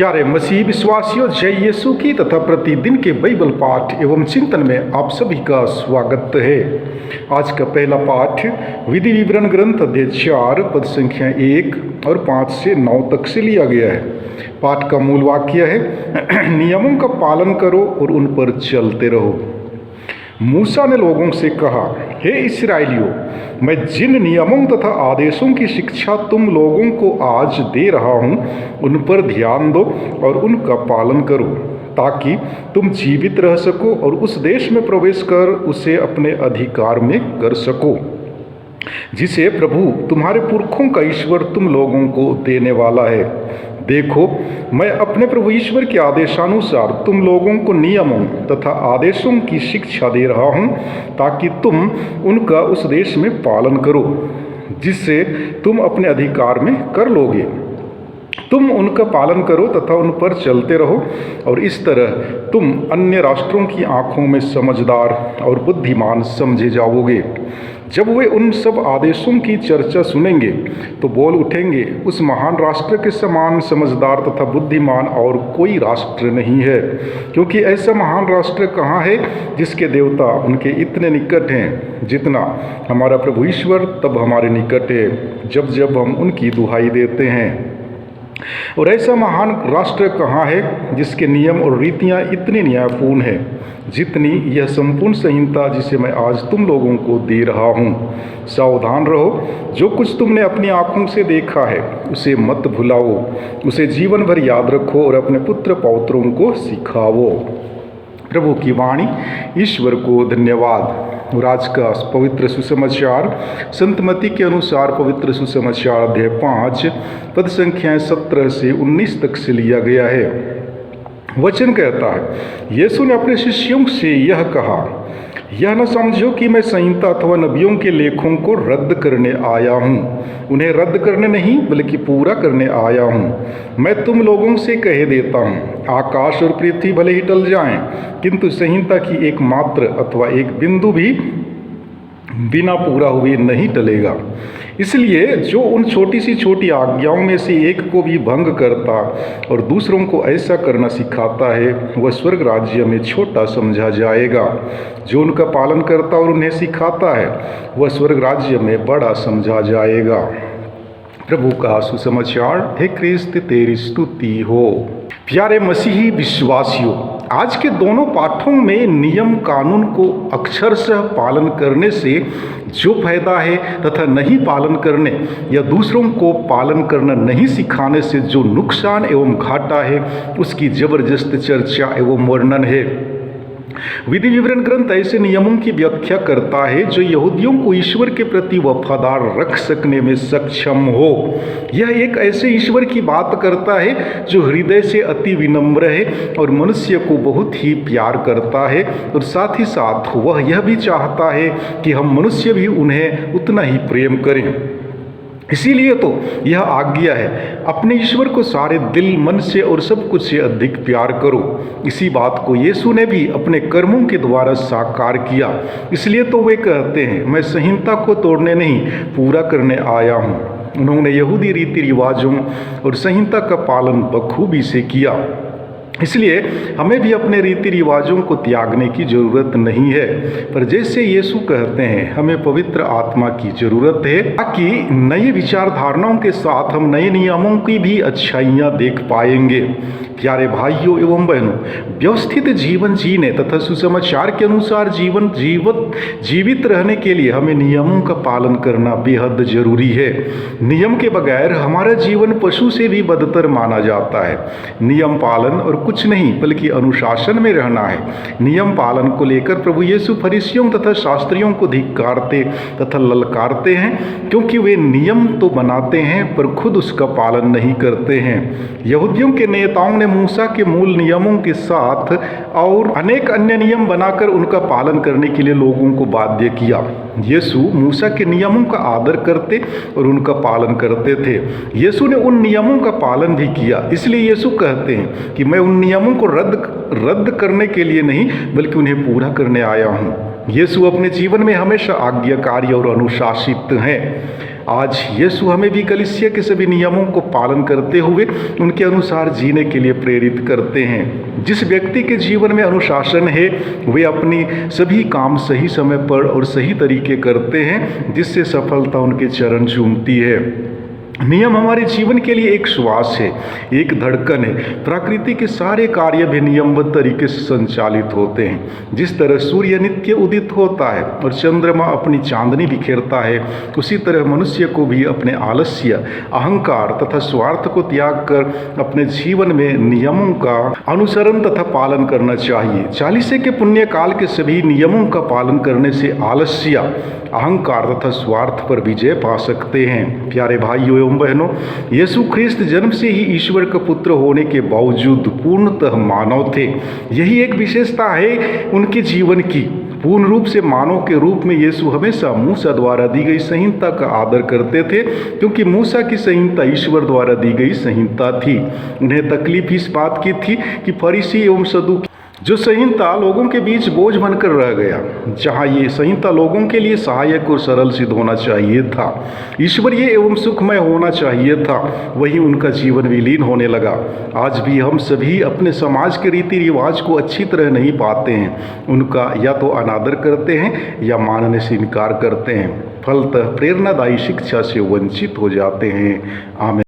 प्यारे मसीह विश्वासियों, जय यीशु की तथा प्रतिदिन के बाइबल पाठ एवं चिंतन में आप सभी का स्वागत है। आज का पहला पाठ विधि विवरण ग्रंथ अध्याय 4 पद संख्या 1 और 5 से 9 तक से लिया गया है। पाठ का मूल वाक्य है, नियमों का पालन करो और उन पर चलते रहो। मूसा ने लोगों से कहा, हे इस्राएलियों, मैं जिन नियमों तथा आदेशों की शिक्षा तुम लोगों को आज दे रहा हूँ, उन पर ध्यान दो और उनका पालन करो, ताकि तुम जीवित रह सको और उस देश में प्रवेश कर उसे अपने अधिकार में कर सको, जिसे प्रभु तुम्हारे पुरखों का ईश्वर तुम लोगों को देने वाला है। देखो, मैं अपने प्रभु ईश्वर के आदेशानुसार तुम लोगों को नियमों तथा आदेशों की शिक्षा दे रहा हूँ, ताकि तुम उनका उस देश में पालन करो, जिससे तुम अपने अधिकार में कर लोगे। तुम उनका पालन करो तथा उन पर चलते रहो, और इस तरह तुम अन्य राष्ट्रों की आँखों में समझदार और बुद्धिमान समझे जाओगे। जब वे उन सब आदेशों की चर्चा सुनेंगे तो बोल उठेंगे, उस महान राष्ट्र के समान समझदार तथा बुद्धिमान और कोई राष्ट्र नहीं है, क्योंकि ऐसा महान राष्ट्र कहाँ है जिसके देवता उनके इतने निकट हैं जितना हमारा प्रभु ईश्वर तब हमारे निकट है, जब जब हम उनकी दुहाई देते हैं। और ऐसा महान राष्ट्र कहाँ है जिसके नियम और रीतियाँ इतनी न्यायपूर्ण हैं जितनी यह संपूर्ण संहिता जिसे मैं आज तुम लोगों को दे रहा हूँ। सावधान रहो, जो कुछ तुमने अपनी आँखों से देखा है उसे मत भुलाओ, उसे जीवन भर याद रखो और अपने पुत्र पौत्रों को सिखाओ। प्रभु की वाणी। ईश्वर को धन्यवाद। और आज का पवित्र सुसमाचार संत मत्ती के अनुसार पवित्र सुसमाचार अध्याय 5 पद संख्याएं 17 से 19 तक से लिया गया है। वचन कहता है, यीशु ने अपने शिष्यों से यह कहा, यह न समझो कि मैं संहिता अथवा नबियों के लेखों को रद्द करने आया हूँ। उन्हें रद्द करने नहीं बल्कि पूरा करने आया हूँ। मैं तुम लोगों से कह देता हूँ, आकाश और पृथ्वी भले ही टल जाएं, किंतु संहिता की एक मात्र अथवा एक बिंदु भी बिना पूरा हुए नहीं टलेगा। इसलिए जो उन छोटी सी छोटी आज्ञाओं में से एक को भी भंग करता और दूसरों को ऐसा करना सिखाता है, वह स्वर्ग राज्य में छोटा समझा जाएगा। जो उनका पालन करता और उन्हें सिखाता है, वह स्वर्ग राज्य में बड़ा समझा जाएगा। प्रभु का सुसमाचार। हे क्रिस्त, तेरी स्तुति हो। प्यारे मसीही विश्वासियों, आज के दोनों पाठों में नियम कानून को अक्षरशः पालन करने से जो फायदा है तथा नहीं पालन करने या दूसरों को पालन करना नहीं सिखाने से जो नुकसान एवं घाटा है, उसकी जबरदस्त चर्चा एवं वर्णन है। विधि विवरण ग्रंथ ऐसे नियमों की व्याख्या करता है जो यहूदियों को ईश्वर के प्रति वफादार रख सकने में सक्षम हो। यह एक ऐसे ईश्वर की बात करता है जो हृदय से अति विनम्र है और मनुष्य को बहुत ही प्यार करता है, और साथ ही साथ वह यह भी चाहता है कि हम मनुष्य भी उन्हें उतना ही प्रेम करें। इसीलिए तो यह आज्ञा है, अपने ईश्वर को सारे दिल, मन से और सब कुछ से अधिक प्यार करो। इसी बात को यीशु ने भी अपने कर्मों के द्वारा साकार किया। इसलिए तो वे कहते हैं, मैं संहिता को तोड़ने नहीं पूरा करने आया हूँ। उन्होंने यहूदी रीति रिवाजों और संहिता का पालन बखूबी से किया। इसलिए हमें भी अपने रीति रिवाजों को त्यागने की जरूरत नहीं है, पर जैसे यीशु कहते हैं, हमें पवित्र आत्मा की जरूरत है, ताकि नई विचारधाराओं के साथ हम नए नियमों की भी अच्छाइयाँ देख पाएंगे। प्यारे भाइयों एवं बहनों, व्यवस्थित जीवन जीने तथा सुसमाचार के अनुसार जीवित रहने के लिए हमें नियमों का पालन करना बेहद जरूरी है। नियम के बगैर हमारा जीवन पशु से भी बदतर माना जाता है। नियम पालन और कुछ नहीं बल्कि अनुशासन में रहना है। नियम पालन को लेकर प्रभु यीशु फरीसियों तथा शास्त्रियों को धिक्कारते तथा ललकारते हैं, क्योंकि वे नियम तो बनाते हैं पर खुद उसका पालन नहीं करते हैं। यहूदियों के नेताओं ने मूसा के मूल नियमों के साथ और अनेक अन्य नियम बनाकर उनका पालन करने के लिए लोगों को बाध्य किया। यीशु मूसा के नियमों का आदर करते और उनका पालन करते थे। यीशु ने उन नियमों का पालन भी किया। इसलिए यीशु कहते हैं कि मैं उन नियमों को रद्द करने के लिए नहीं बल्कि उन्हें पूरा करने आया हूँ। यीशु अपने जीवन में हमेशा आज्ञाकारी और अनुशासित हैं। आज यीशु हमें भी कलीसिया के सभी नियमों को पालन करते हुए उनके अनुसार जीने के लिए प्रेरित करते हैं। जिस व्यक्ति के जीवन में अनुशासन है वे अपनी सभी काम सही समय पर और सही तरीके करते हैं, जिससे सफलता उनके चरण चूमती है। नियम हमारे जीवन के लिए एक श्वास है, एक धड़कन है। प्रकृति के सारे कार्य भी नियमबद्ध तरीके से संचालित होते हैं। जिस तरह सूर्य नित्य उदित होता है और चंद्रमा अपनी चांदनी बिखेरता है, उसी तरह मनुष्य को भी अपने आलस्य, अहंकार तथा स्वार्थ को त्याग कर अपने जीवन में नियमों का अनुसरण तथा पालन करना चाहिए। चालीसे के पुण्य काल के सभी नियमों का पालन करने से आलस्य, अहंकार तथा स्वार्थ पर विजय पा सकते हैं। प्यारे भाइयों एवं बहनों, यीशु ख्रिस्त जन्म से ही ईश्वर का पुत्र होने के बावजूद पूर्णतः मानव थे। यही एक विशेषता है उनके जीवन की। पूर्ण रूप से मानव के रूप में यीशु हमेशा मूसा द्वारा दी गई संहिता का आदर करते थे, क्योंकि मूसा की संहिता ईश्वर द्वारा दी गई संहिता थी। उन्हें तकलीफ इस बात की थी कि फरीसी एवं सदूकी जो संहिता लोगों के बीच बोझ बनकर रह गया। जहाँ ये संहिता लोगों के लिए सहायक और सरल सिद्ध होना चाहिए था, ईश्वरीय एवं सुखमय होना चाहिए था, वही उनका जीवन विलीन होने लगा। आज भी हम सभी अपने समाज के रीति रिवाज को अच्छी तरह नहीं पाते हैं। उनका या तो अनादर करते हैं या मानने से इनकार करते हैं। फलतः प्रेरणादायी शिक्षा से वंचित हो जाते हैं। आमीन।